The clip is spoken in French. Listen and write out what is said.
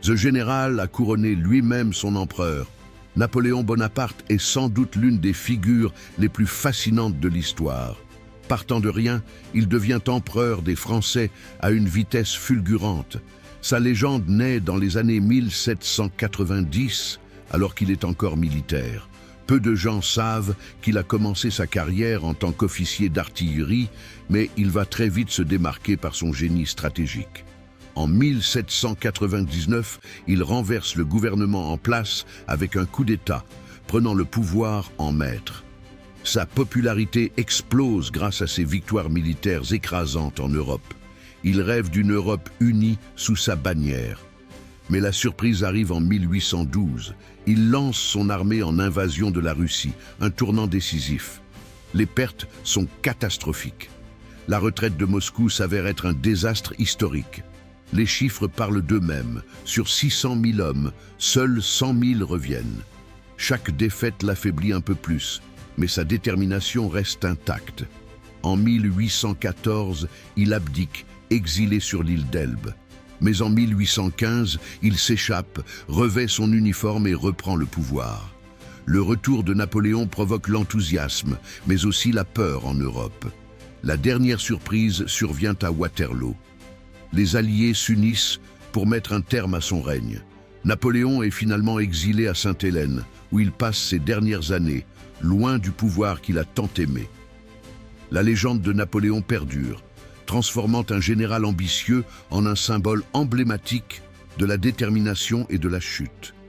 The Général a couronné lui-même son empereur. Napoléon Bonaparte est sans doute l'une des figures les plus fascinantes de l'histoire. Partant de rien, il devient empereur des Français à une vitesse fulgurante. Sa légende naît dans les années 1790, alors qu'il est encore militaire. Peu de gens savent qu'il a commencé sa carrière en tant qu'officier d'artillerie, mais il va très vite se démarquer par son génie stratégique. En 1799, il renverse le gouvernement en place avec un coup d'État, prenant le pouvoir en maître. Sa popularité explose grâce à ses victoires militaires écrasantes en Europe. Il rêve d'une Europe unie sous sa bannière. Mais la surprise arrive en 1812. Il lance son armée en invasion de la Russie, un tournant décisif. Les pertes sont catastrophiques. La retraite de Moscou s'avère être un désastre historique. Les chiffres parlent d'eux-mêmes. Sur 600 000 hommes, seuls 100 000 reviennent. Chaque défaite l'affaiblit un peu plus, mais sa détermination reste intacte. En 1814, il abdique, exilé sur l'île d'Elbe. Mais en 1815, il s'échappe, revêt son uniforme et reprend le pouvoir. Le retour de Napoléon provoque l'enthousiasme, mais aussi la peur en Europe. La dernière surprise survient à Waterloo. Les Alliés s'unissent pour mettre un terme à son règne. Napoléon est finalement exilé à Sainte-Hélène, où il passe ses dernières années, loin du pouvoir qu'il a tant aimé. La légende de Napoléon perdure, transformant un général ambitieux en un symbole emblématique de la détermination et de la chute.